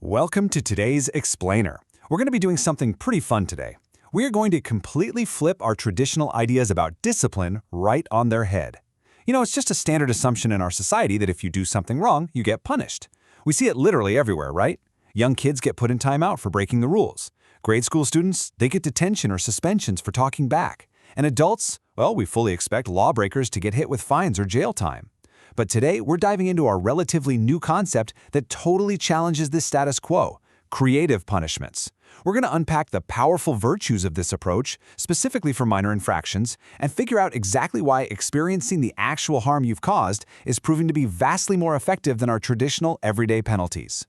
Welcome to today's Explainer. We're going to be doing something pretty fun today. We are going to completely flip our traditional ideas about discipline right on their head. It's just a standard assumption in our society that if you do something wrong, you get punished. We see it literally everywhere, right? Young kids get put in timeout for breaking the rules. Grade school students, they get detention or suspensions for talking back. And adults, well, we fully expect lawbreakers to get hit with fines or jail time. But today, we're diving into our relatively new concept that totally challenges this status quo: creative punishments. We're going to unpack the powerful virtues of this approach, specifically for minor infractions, and figure out exactly why experiencing the actual harm you've caused is proving to be vastly more effective than our traditional everyday penalties.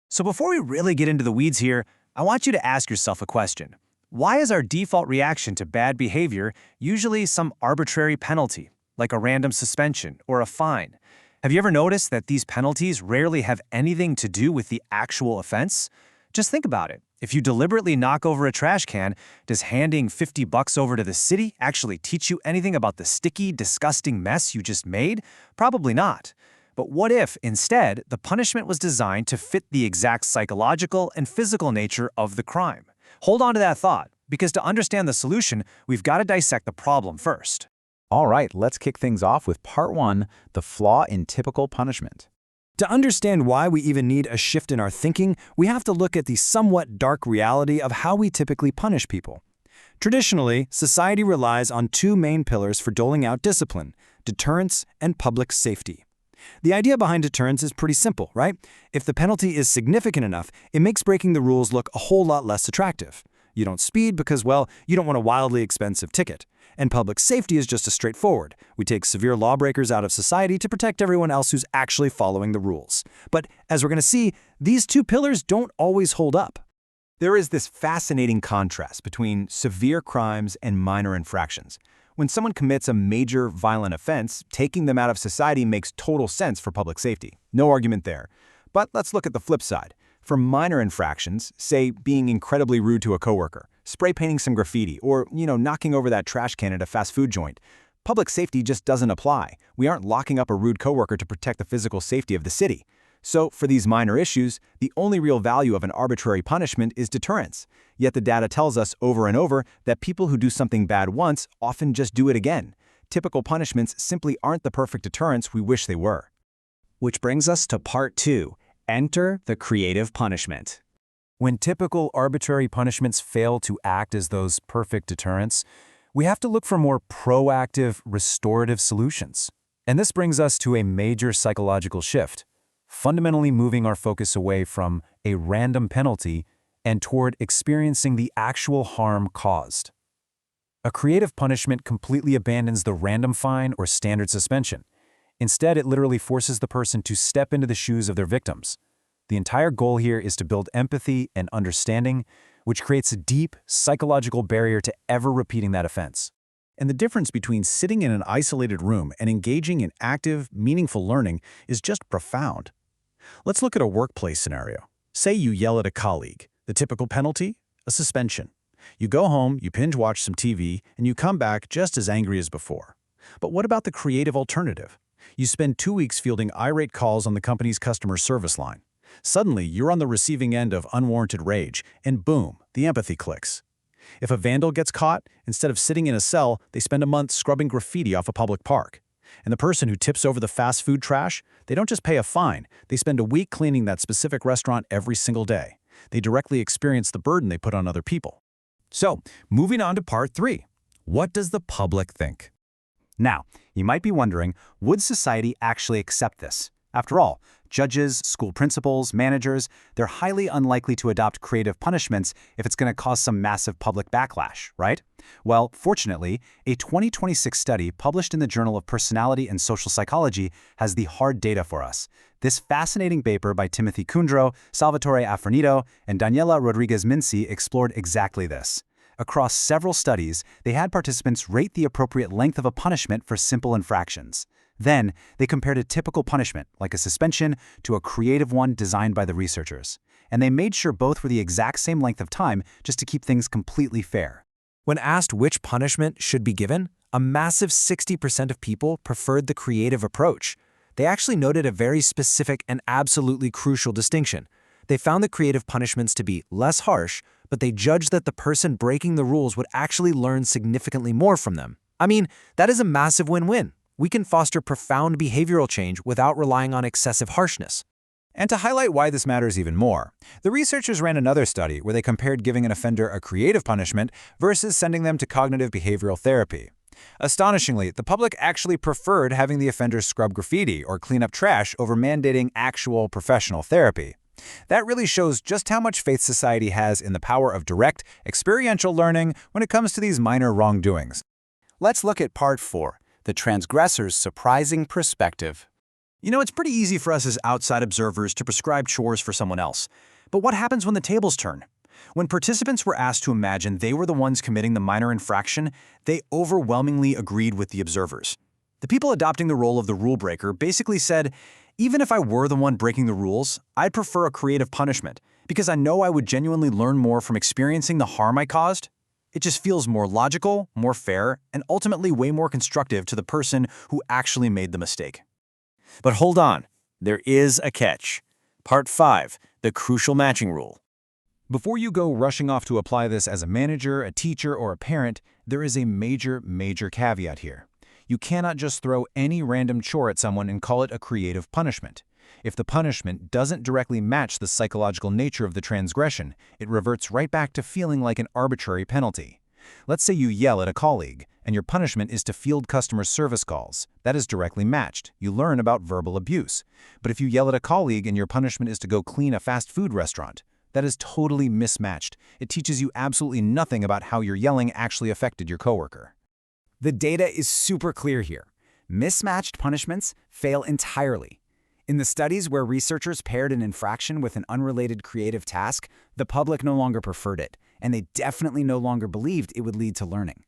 So before we really get into the weeds here, I want you to ask yourself a question. Why is our default reaction to bad behavior usually some arbitrary penalty, like a random suspension or a fine? Have you ever noticed that these penalties rarely have anything to do with the actual offense? Just think about it. If you deliberately knock over a trash can, does handing $50 over to the city actually teach you anything about the sticky, disgusting mess you just made? Probably not. But what if, instead, the punishment was designed to fit the exact psychological and physical nature of the crime? Hold on to that thought, because to understand the solution, we've got to dissect the problem first. All right, let's kick things off with part one, the flaw in typical punishment. To understand why we even need a shift in our thinking, we have to look at the somewhat dark reality of how we typically punish people. Traditionally, society relies on two main pillars for doling out discipline: deterrence and public safety. The idea behind deterrence is pretty simple, right? If the penalty is significant enough, it makes breaking the rules look a whole lot less attractive. You don't speed because, well, you don't want a wildly expensive ticket. And public safety is just as straightforward. We take severe lawbreakers out of society to protect everyone else who's actually following the rules. But as we're going to see, these two pillars don't always hold up. There is this fascinating contrast between severe crimes and minor infractions. When someone commits a major violent offense, taking them out of society makes total sense for public safety. No argument there. But let's look at the flip side. For minor infractions, say being incredibly rude to a coworker, spray painting some graffiti, or, knocking over that trash can at a fast food joint, public safety just doesn't apply. We aren't locking up a rude coworker to protect the physical safety of the city. So, for these minor issues, the only real value of an arbitrary punishment is deterrence. Yet the data tells us over and over that people who do something bad once often just do it again. Typical punishments simply aren't the perfect deterrence we wish they were. Which brings us to part two. Enter the creative punishment. When typical arbitrary punishments fail to act as those perfect deterrents, we have to look for more proactive, restorative solutions. And this brings us to a major psychological shift, fundamentally moving our focus away from a random penalty and toward experiencing the actual harm caused. A creative punishment completely abandons the random fine or standard suspension. Instead, it literally forces the person to step into the shoes of their victims. The entire goal here is to build empathy and understanding, which creates a deep psychological barrier to ever repeating that offense. And the difference between sitting in an isolated room and engaging in active, meaningful learning is just profound. Let's look at a workplace scenario. Say you yell at a colleague. The typical penalty? A suspension. You go home, you binge watch some TV, and you come back just as angry as before. But what about the creative alternative? You spend 2 weeks fielding irate calls on the company's customer service line. Suddenly, you're on the receiving end of unwarranted rage, and boom, the empathy clicks. If a vandal gets caught, instead of sitting in a cell, they spend a month scrubbing graffiti off a public park. And the person who tips over the fast food trash, they don't just pay a fine, they spend a week cleaning that specific restaurant every single day. They directly experience the burden they put on other people. So, moving on to part three. What does the public think? Now, you might be wondering, would society actually accept this? After all, judges, school principals, managers, they're highly unlikely to adopt creative punishments if it's going to cause some massive public backlash, right? Well, fortunately, a 2026 study published in the Journal of Personality and Social Psychology has the hard data for us. This fascinating paper by Timothy Kundro, Salvatore Afronito, and Daniela Rodriguez-Mincy explored exactly this. Across several studies, they had participants rate the appropriate length of a punishment for simple infractions. Then, they compared a typical punishment, like a suspension, to a creative one designed by the researchers. And they made sure both were the exact same length of time just to keep things completely fair. When asked which punishment should be given, a massive 60% of people preferred the creative approach. They actually noted a very specific and absolutely crucial distinction. They found the creative punishments to be less harsh, but they judged that the person breaking the rules would actually learn significantly more from them. I mean, that is a massive win-win. We can foster profound behavioral change without relying on excessive harshness. And to highlight why this matters even more, the researchers ran another study where they compared giving an offender a creative punishment versus sending them to cognitive behavioral therapy. Astonishingly, the public actually preferred having the offender scrub graffiti or clean up trash over mandating actual professional therapy. That really shows just how much faith society has in the power of direct, experiential learning when it comes to these minor wrongdoings. Let's look at Part 4, the transgressor's surprising perspective. You know, it's pretty easy for us as outside observers to prescribe chores for someone else. But what happens when the tables turn? When participants were asked to imagine they were the ones committing the minor infraction, they overwhelmingly agreed with the observers. The people adopting the role of the rule breaker basically said, even if I were the one breaking the rules, I'd prefer a creative punishment, because I know I would genuinely learn more from experiencing the harm I caused. It just feels more logical, more fair, and ultimately way more constructive to the person who actually made the mistake. But hold on, there is a catch. Part 5, the crucial matching rule. Before you go rushing off to apply this as a manager, a teacher, or a parent, there is a major caveat here. You cannot just throw any random chore at someone and call it a creative punishment. If the punishment doesn't directly match the psychological nature of the transgression, it reverts right back to feeling like an arbitrary penalty. Let's say you yell at a colleague, and your punishment is to field customer service calls. That is directly matched. You learn about verbal abuse. But if you yell at a colleague and your punishment is to go clean a fast food restaurant, that is totally mismatched. It teaches you absolutely nothing about how your yelling actually affected your coworker. The data is super clear here. Mismatched punishments fail entirely. In the studies where researchers paired an infraction with an unrelated creative task, the public no longer preferred it, and they definitely no longer believed it would lead to learning.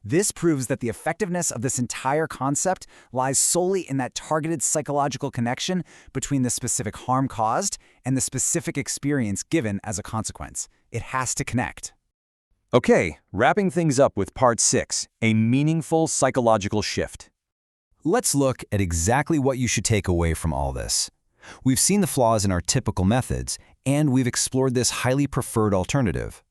This proves that the effectiveness of this entire concept lies solely in that targeted psychological connection between the specific harm caused and the specific experience given as a consequence. It has to connect. Okay, wrapping things up with Part 6, a meaningful psychological shift. Let's look at exactly what you should take away from all this. We've seen the flaws in our typical methods, and we've explored this highly preferred alternative.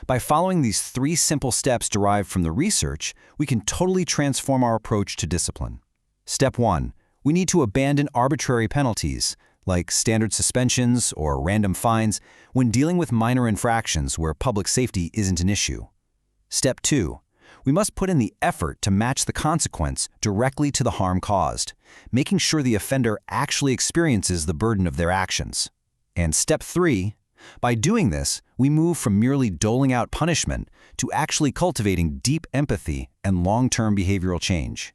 By following these 3 simple steps derived from the research, we can totally transform our approach to discipline. Step 1. We need to abandon arbitrary penalties, like standard suspensions or random fines, when dealing with minor infractions where public safety isn't an issue. Step 2. We must put in the effort to match the consequence directly to the harm caused, making sure the offender actually experiences the burden of their actions. And Step 3. By doing this, we move from merely doling out punishment to actually cultivating deep empathy and long-term behavioral change.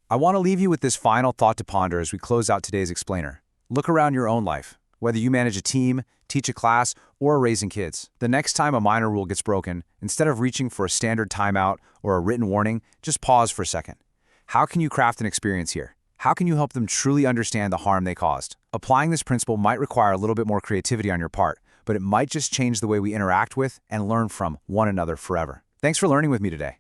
I want to leave you with this final thought to ponder as we close out today's explainer. Look around your own life. Whether you manage a team, teach a class, or are raising kids, the next time a minor rule gets broken, instead of reaching for a standard timeout or a written warning, just pause for a second. How can you craft an experience here? How can you help them truly understand the harm they caused? Applying this principle might require a little bit more creativity on your part, but it might just change the way we interact with and learn from one another forever. Thanks for learning with me today.